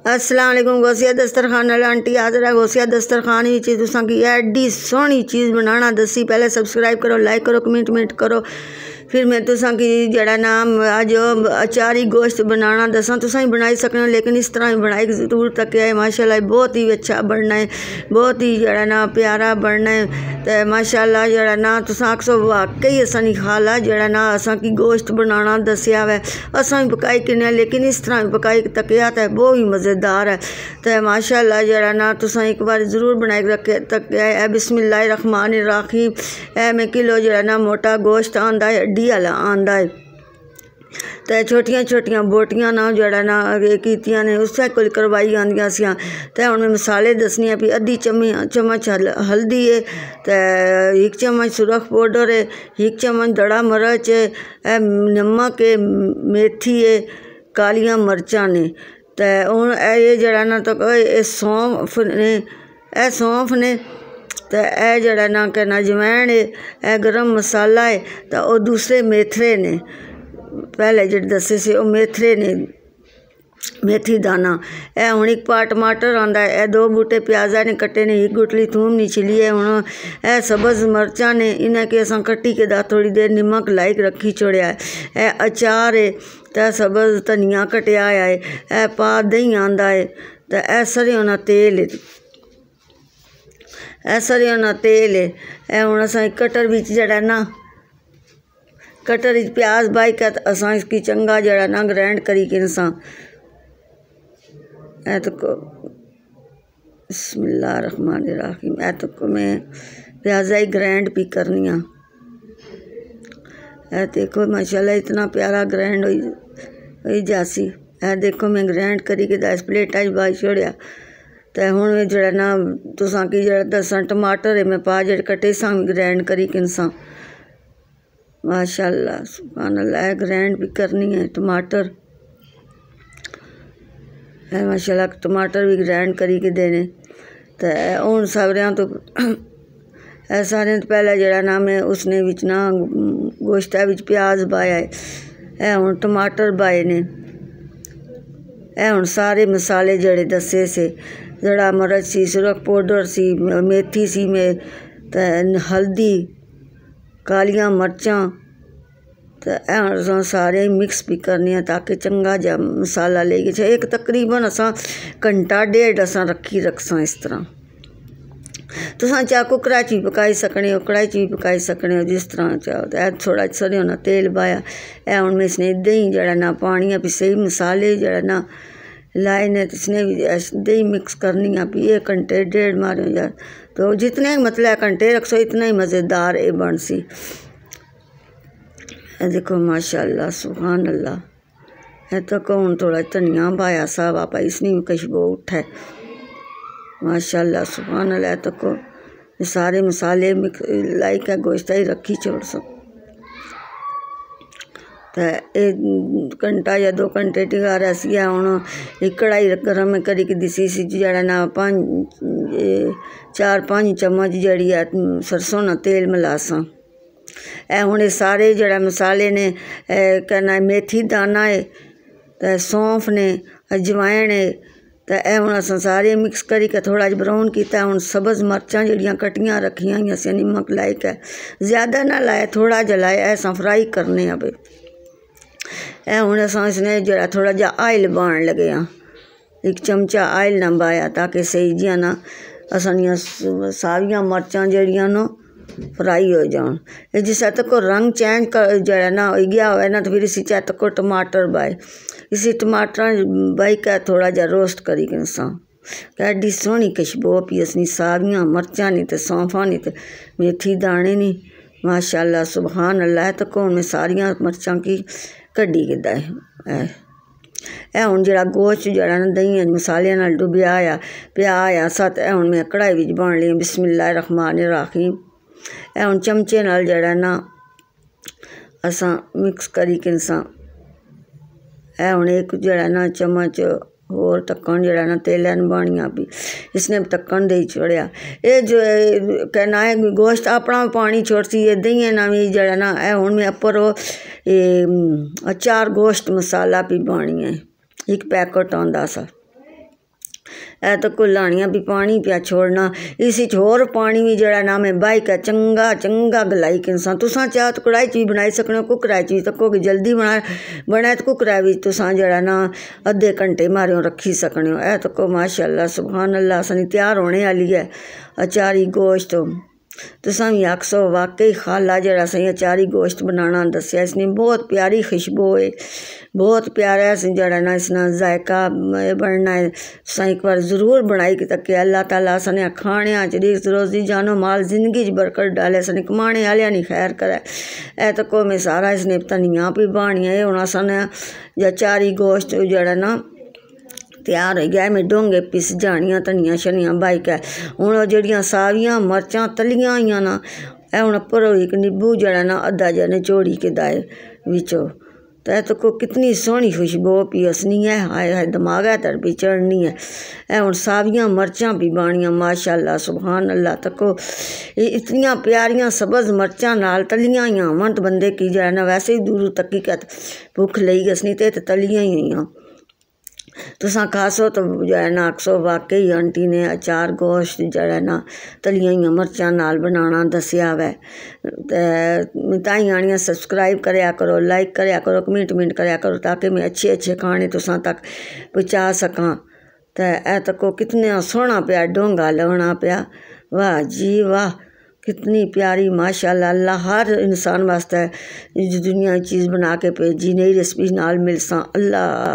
अस्सलाम वालेकुम। गौसिया दस्तरखान वाला आंटी हाज़िर है। गौसिया दस्तरखान विच तुसां की एडी सोहनी चीज़ बनाना दसी। पहले सब्सक्राइब करो, लाइक करो, कमेंट करो। फिर मैं तुसां की जड़ा नाम अज अचारी गोश्त बनाना दसा। तुसां ही बनाई सकने हो, लेकिन इस तरह ही बनाई जरूर तक है। माशाल्लाह बहुत ही अच्छा बनना है, बहुत ही जड़ा ना प्यारा बनना है। तो माशाल्लाह जड़ा ना तुसां आखो वाकई असां नहीं खाला जड़ा ना असां की गोश्त बनाना दसिया वै। असां भी पकाई किन्ने, लेकिन इस तरह भी पकाई तकिया तो बहुत ही मज़ेदार है। तो माशाल्लाह जड़ा ना तुसां एक बार ज़रूर बनाई रखे तक है। बिस्मिल्लाहिर्रहमानिर्रहीम। ए मैं किलो जड़ा ना मोटा गोश्त आंदा है, हड्डी वाला आंदा है। तो छोटियां छोटियां बोटियां ना जड़ा ना कीतियां ने उससे कोई करवाई आंदियां सियां। तो हुण मैं मसाले दसनी है। भी अद्धी चम्मच हल्दी है, तो 1 चम्मच सुरख पाउडर है, 1 चम्मच दड़ा मिर्च है, नमक है, मेथी है, कालियां मर्चां ने। तो हुण ये जड़ा ना तो सौंफ ने तो यह जड़ा ना कहना अजवैन है, यह गरम मसाला है। तो वह दूसरे मेथरे ने पहले जो दसे से वो मेथरे ने, मेथी दाना। यह हुण 1 पा टमाटर आंदा है, यह 2 बूटे प्याजा ने कट्टे ने, 1 गुटली थूम ने छिली है। हुण यह सब्ज़ मर्चां ने, इन्हें के असां कट्टी के दा थोड़ी देर नमक लाइक रखी छोड़िया है। यह अचार है, तो सब्ज़ धनिया कटिया है। यह पा दही आंदा है। तो यह सरेआं दा तेल है, यह सरेआं दा तेल है। यह हुण असां कटर विच जड़ा ना कटर विच प्याज बाई के असां इसकी चंगा जड़ा ना ग्राइंड करी के असां ए तो बिस्मिल्लाहिर्रहमानिर्रहीम। ए तो मैं प्याजा ही ग्राइंड भी करनी आ। ए देखो माशाल्लाह इतना प्यारा ग्राइंड हो जासी। ए देखो मैं ग्राइंड करी के 10 प्लेटा बाई छोड़िया। तो हुण मैं जड़ा ना तुसां की जड़ा दसां टमाटर है मैं पा जड़े कटे सां ग्राइंड करी के असां माशाल्लाह सुभान अल्लाह ग्राइंड भी करनी है। टमाटर है माशाल्लाह टमाटर भी ग्राइंड करी के देने। तो हुण सारियां तो सारे तो पहले जड़ा ना मैं उसने विच ना गोश्ता विच प्याज पाया है। हुण टमाटर पाए ने। हुण सारे मसाले जड़े दसे से जड़ा मिर्च सी, सुरख पाउडर सी, मेथी सी में, तो हल्दी, कालियां मर्चां। तो सारे मिक्स भी करनी है ताकि चंगा जा मसाला ले गए। एक तकरीबन असां घंटा 1.5 असां रखसां इस तरह। तुसां चाहे कुकरा च भी पकाई सकने हो, कढ़ाई च भी पकाई सकने हो, जिस तरह चाहो। तो थोड़ा सरेआं दा तेल पाया। हुण मैं इसने दही जड़ा ना पानी है। भी सही मसाले जड़ा ना लाए ने, तो इसने भी दही मिक्स करनी है। भी 1 घंटे 1.5 मारे यार। तो जितने मतलब घंटे रखसो इतना ही मज़ेदार ये बन सी। देखो माशाल्लाह सुभान अल्लाह। है तो कौन थोड़ा धनिया पाया साहब आप इसनी भी खुशबू उठे माशाल्लाह सुभान अल्लाह। तो को सारे मसाले मिक्स लाइक है गोश्त ही रखी छोड़ सो। तो 1 घंटा या 2 घंटे टिका रसी है। हुण एक कढ़ाई गर्म करी के दिसी सी जड़ा ना 4-5 चम्मच जड़ी है सरसों ना तेल मिलासा। हुण सारे जड़ा मसाले ने कहना मेथी दाना है, तो सौंफ ने, अजवाइन है। तो हुण असां सारे मिक्स करी के थोड़ा जिहा ब्राउन किया। हुण सब्ज़ मर्चां जड़ियां कटियां रखियां ही असें नमक लाई के, ज़्यादा ना लाए थोड़ा जिहा लाए। असां फ्राई करने आ बे। हुण असां इसने जड़ा थोड़ा जिहा आयल पाण लगे हाँ। 1 चमचा आयल ना पाया ताकि सही जिहा ना असां सारियां मर्चां जड़ियां ना फ्राई हो जान। जिस तक को रंग चेंज कर जड़ा ना हो गया हो ना, तो फिर इसी चाह तक को टमाटर बाए। इसी टमाटर बाई का थोड़ा जा रोस्ट करी के एडी सोहनी खुशबू पी असनी सारियां मर्चां नहीं, तो सौंफा नहीं, तो मेथी दाने नहीं माशाल्लाह सुभान अल्लाह। तो कौन मैं सारियां मर्चां की कड्डी के दाए। हुण जड़ा गोश्त जड़ा ना दही मसाले नाल डुबिया आया पिया आया सत। हुण मैं कढ़ाई विच बन ली। बिस्मिल्लाहिर्रहमानिर्रहीम। हुण चमचे नाल जड़ा ना असां मिक्स करी के हुण 1 जड़ा ना चम्मच होर ढक्कन जड़ा ना तेलै न बानिया भी इसने ढक्कन दे छोड़िया। ये जो कहना है गोश्त अपना पानी छोड़ती है दही ना भी जड़ा ना। हुण मैं उपर अचार गोश्त मसाला भी बानी है 1 पैकेट आंदा सा। ए तो कुल्हानियाँ भी पानी पिया छोड़ना इसी च होर पानी भी जड़ा ना मैं बाइक है चंगा चंगा गलाई के इंसान तुसा चाह तो कढ़ाई च भी बनाई सकने हो कुकराई च भी तको कि जल्दी बनाए तो कुकराई भी तुसा जड़ा ना अद्धे घंटे मारे रखी सकने हो। ए तको माशाअल्लाह सुभान अल्लाह सनी तैयार होने वाली है अचारी गोश्त तुसा भी आखसो वाकई खाला जड़ा सही अचारी गोश्त बनाना दसिया इसने बहुत प्यारी खुशबू है बहुत प्यारा है जड़ा ना इसना जायका बनना है तुसा एक बार ज़रूर बनाई कि तक अल्लाह ताला सने खाने च रिज़्क रोज़ी जानो माल जिंदगी च बरकत डाले सने कमाने आलिया नहीं खैर करे। ए तो को में सारा इसने धनिया भी बानिया है होना सने अचारी गोश्त जड़ा ना तैयार हो गया मैं डोंगे पिस जानियां धनिया शनियां बाइक है हूँ जड़ियाँ सावियां मर्चां तलियां हुई ना ए हूँ पर एक नींबू जड़ा ना अद्धा जहा निचोड़ी के दाए बिचो तो को कितनी सोहनी खुशबू पीसनी है हाय हाय दिमाग है तर भी चढ़नी है। ए हूँ सावियां मर्चां भी बानियां माशाअल्लाह सुभान अल्लाह तको इतनियां प्यारियां सब्ज़ मर्चां नाल तलियां ही होवन तो बंदे की जड़ा ना वैसे ही दूर तक ही भुख लई गसनी तो तलियां ही हुई तुसा खासो तो जड़ा ना आखसो वाकई आंटी ने अचार गोश्त जड़ा ना तलियां हुई मर्चां नाल बनाना दसिया वै ताई आनियां सब्सक्राइब करया करो लाइक करया करो कमेंट करया करो ताकि मैं अच्छे खाने तुसा तक पहुँचा सकां। तो ए तको कितना सोहना पिया डोंगा लगना पिया वाह जी वाह कितनी प्यारी माशाअल्लाह अल्लाह हर इंसान वास्ते दुनिया चीज़ बना के भेजी नई रेसिपी नाल मिल सा अल्लाह।